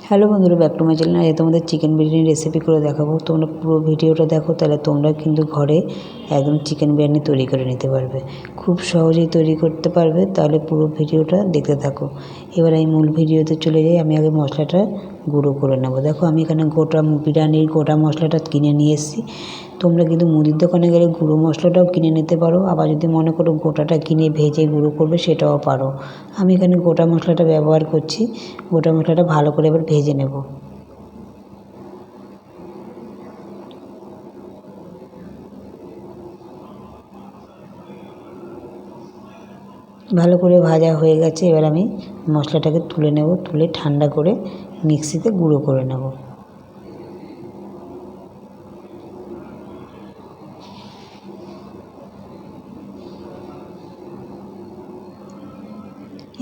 Hello বন্ধুরা, back to my channel. আজ তোমাদের চিকেন বিরিয়ানি রেসিপি করে দেখাবো। তোমরা পুরো ভিডিওটা দেখো, তাহলে তোমরা কিন্তু ঘরে একদম চিকেন বিরিয়ানি তৈরি করে নিতে পারবে, খুব সহজেই তৈরি করতে পারবে। তাহলে পুরো ভিডিওটা দেখতে থাকো। এবার আমি মূল ভিডিওতে চলে যাই। আমি আগে মশলাটা গুঁড়ো করে নেবো। দেখো আমি এখানে গোটা বিরিয়ানির গোটা মশলাটা কিনে নিয়ে এসেছি। তোমরা কিন্তু মুদির দোকানে গেলে গুঁড়ো মশলাটাও কিনে নিতে পারো, আবার যদি মনে করো গোটাটা কিনে ভেজে গুঁড়ো করবে সেটাও পারো। আমি এখানে গোটা মশলাটা ব্যবহার করছি। গোটা মশলাটা ভালো করে এবার ভেজে নেব। ভালো করে ভাজা হয়ে গেছে। এবার আমি মশলাটাকে তুলে নেব, তুলে ঠান্ডা করে মিক্সিতে গুঁড়ো করে নেব।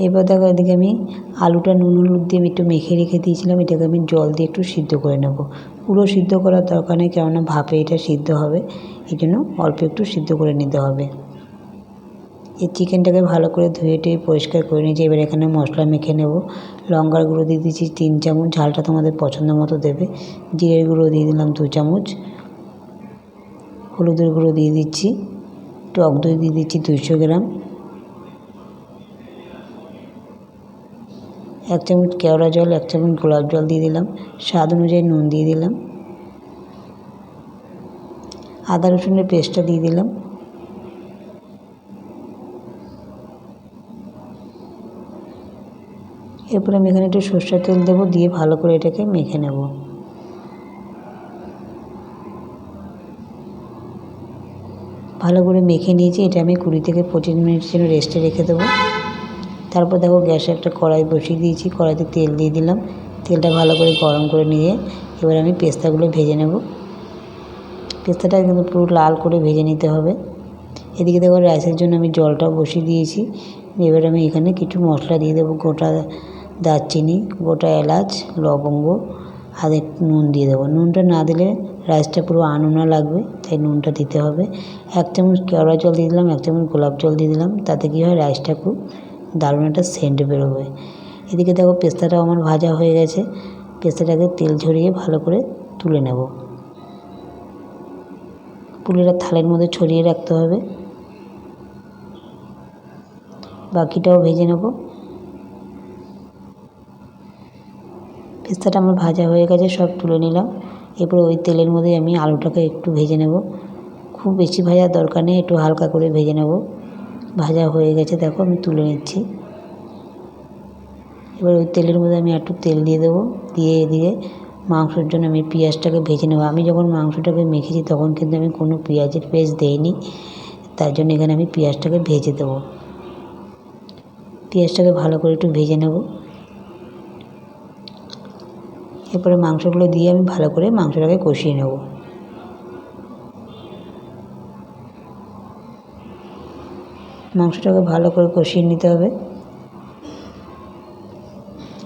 এবার দেখো, এদিকে আমি আলুটা নুন হলুদ দিয়ে একটু মেখে রেখে দিয়েছিলাম। এটাকে আমি জল দিয়ে একটু সিদ্ধ করে নেব। পুরো সিদ্ধ করার দরকার নেই, কেননা ভাপে এটা সিদ্ধ হবে, এই জন্য অল্প একটু সিদ্ধ করে নিতে হবে। এই চিকেনটাকে ভালো করে ধুয়ে টুয়ে পরিষ্কার করে নিয়েছি। এবার এখানে মশলা মেখে নেব। লঙ্কার গুঁড়ো দিয়ে দিচ্ছি 3 চামচ, ঝালটা তোমাদের পছন্দ মতো দেবে। জিরের গুঁড়ো দিয়ে দিলাম 2 চামচ, হলুদের গুঁড়ো দিয়ে দিচ্ছি, টক দই দিয়ে দিচ্ছি 200 গ্রাম, 1 চামচ কেওড়া জল, 1 চামচ গোলাপ জল দিয়ে দিলাম, স্বাদ অনুযায়ী নুন দিয়ে দিলাম, আদা রসুনের পেস্টটা দিয়ে দিলাম। এরপর আমি এখানে একটু সরষের তেল দেবো, দিয়ে ভালো করে এটাকে মেখে নেব। ভালো করে মেখে নিয়েছি। এটা আমি 20 থেকে 25 মিনিটের জন্য রেস্টে রেখে দেবো। তারপর দেখো, গ্যাসে একটা কড়াই বসিয়ে দিয়েছি। কড়াইতে তেল দিয়ে দিলাম। তেলটা ভালো করে গরম করে নিয়ে এবার আমি পেস্তাগুলো ভেজে নেব। পেস্তাটা কিন্তু পুরো লাল করে ভেজে নিতে হবে। এদিকে দেখো, রাইসের জন্য আমি জলটাও বসিয়ে দিয়েছি। এবার আমি এখানে কিছু মশলা দিয়ে দেবো। গোটা দারচিনি, গোটা এলাচ, লবঙ্গ আর একটু নুন দিয়ে দেবো। নুনটা না দিলে রাইসটা পুরো আনউনা লাগবে, তাই নুনটা দিতে হবে। 1 চামচ কেওড়া জল দিয়ে দিলাম, 1 চামচ গোলাপ জল দিয়ে দিলাম। তাতে কী হয়, রাইসটা খুব দারুণ একটা সেন্ট বেরোবে। এদিকে দেখো, পেস্তাটাও আমার ভাজা হয়ে গেছে। পেস্তাটাকে তেল ঝরিয়ে ভালো করে তুলে নেব। পুরোটা থালের মধ্যে ছড়িয়ে রাখতে হবে। বাকিটাও ভেজে নেব। পেস্তাটা আমার ভাজা হয়ে গেছে, সব তুলে নিলাম। এরপর ওই তেলের মধ্যে আমি আলুটাকে একটু ভেজে নেব। খুব বেশি ভাজার দরকার নেই, একটু হালকা করে ভেজে নেব। ভাজা হয়ে গেছে, দেখো আমি তুলে নিচ্ছি। এবার ওই তেলের মধ্যে আমি একটু তেল দিয়ে দেবো, দিয়ে এদিকে মাংসের জন্য আমি পেঁয়াজটাকে ভেজে নেব। আমি যখন মাংসটাকে মেখেছি তখন কিন্তু আমি কোনো পেঁয়াজের পেস্ট দেইনি, তার জন্য এখানে আমি পেঁয়াজটাকে ভেজে দেবো। পেঁয়াজটাকে ভালো করে একটু ভেজে নেব। এরপরে মাংসগুলো দিয়ে আমি ভালো করে মাংসটাকে কষিয়ে নেব। মাংসটাকে ভালো করে কষিয়ে নিতে হবে।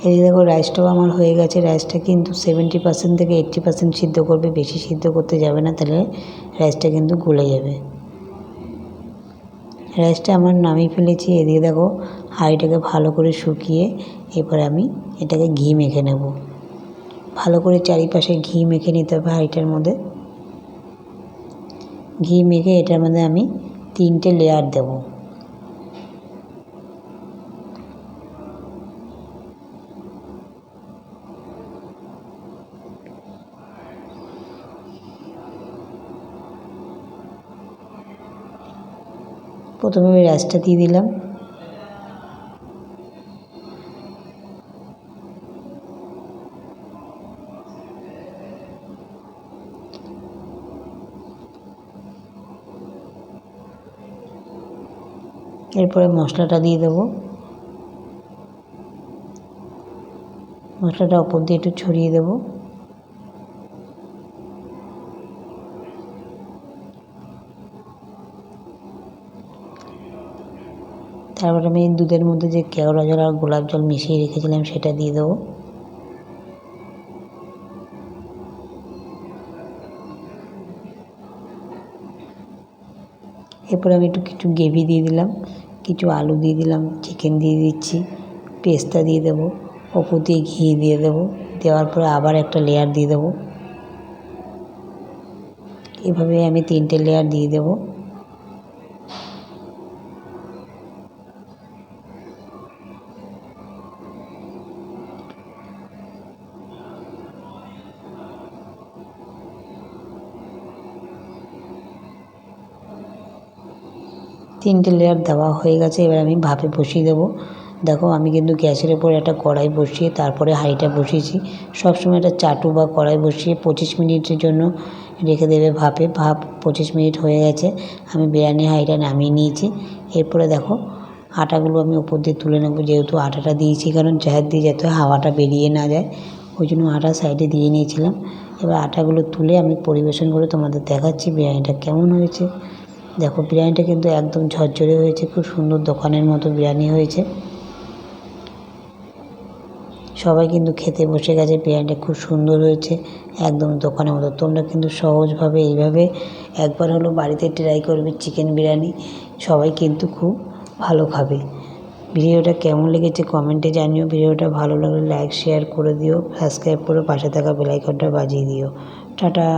এদিকে দেখো, রাইসটাও আমার হয়ে গেছে। রাইসটা কিন্তু 70% থেকে 80% সিদ্ধ করবে, বেশি সিদ্ধ করতে যাবে না, তাহলে রাইসটা কিন্তু গলে যাবে। রাইসটা আমার নামিয়ে ফেলেছি। এদিকে দেখো, হাঁড়িটাকে ভালো করে শুকিয়ে এরপরে আমি এটাকে ঘি মেখে নেব। ভালো করে চারিপাশে ঘি মেখে নিতে হবে হাঁড়িটার মধ্যে। ঘি মেখে এটার মধ্যে আমি 3টে লেয়ার দেব। প্রথমে আমি রাইসটা দিয়ে দিলাম। এরপরে মশলাটা দিয়ে দেবো। মশলাটা উপর দিয়ে একটু ছড়িয়ে দেবো। তারপর আমি দুধের মধ্যে যে কেওড়া জল আর গোলাপ জল মিশিয়ে রেখেছিলাম সেটা দিয়ে দেবো। এরপর আমি কিছু গ্রেভি দিয়ে দিলাম, কিছু আলু দিয়ে দিলাম, চিকেন দিয়ে দিচ্ছি, পেস্তা দিয়ে দেবো, ওপর দিয়ে ঘি দিয়ে দেবো, দেওয়ার পরে আবার একটা লেয়ার দিয়ে দেবো। এভাবে আমি 3টে লেয়ার দিয়ে দেবো। তিনটে লেয়ার দেওয়া হয়ে গেছে। এবার আমি ভাপে বসিয়ে দেবো। দেখো আমি কিন্তু গ্যাসের ওপর একটা কড়াই বসিয়ে তারপরে হাঁড়িটা বসিয়েছি। সবসময় একটা চাটু বা কড়াই বসিয়ে 25 মিনিটের জন্য রেখে দেবে ভাপে। ভাপ 25 মিনিট হয়ে গেছে। আমি বিরিয়ানি হাঁড়িটা নামিয়ে নিয়েছি। এরপরে দেখো আটাগুলো আমি উপর দিয়ে তুলে নেবো, যেহেতু আটাটা দিয়েছি, কারণ জাহার দিয়ে যাতে হাওয়াটা বেরিয়ে না যায়, ওই জন্য আটা সাইডে দিয়ে নিয়েছিলাম। এবার আটাগুলো তুলে আমি পরিবেশন করে তোমাদের দেখাচ্ছি বিরিয়ানিটা কেমন হয়েছে। দেখো বিরিয়ানিটা কিন্তু একদম ঝরঝরে হয়েছে, খুব সুন্দর দোকানের মতো বিরিয়ানি হয়েছে। সবাই কিন্তু খেতে বসে গেছে। বিরিয়ানিটা খুব সুন্দর হয়েছে, একদম দোকানের মতো। তোমরা কিন্তু সহজভাবে এইভাবে একবার হলো বাড়িতে ট্রাই করবে চিকেন বিরিয়ানি, সবাই কিন্তু খুব ভালো খাবে। ভিডিওটা কেমন লেগেছে কমেন্টে জানিও। ভিডিওটা ভালো লাগলে লাইক শেয়ার করে দিও, সাবস্ক্রাইব করে পাশে থাকা বেল আইকনটা বাজিয়ে দিও। টাটা।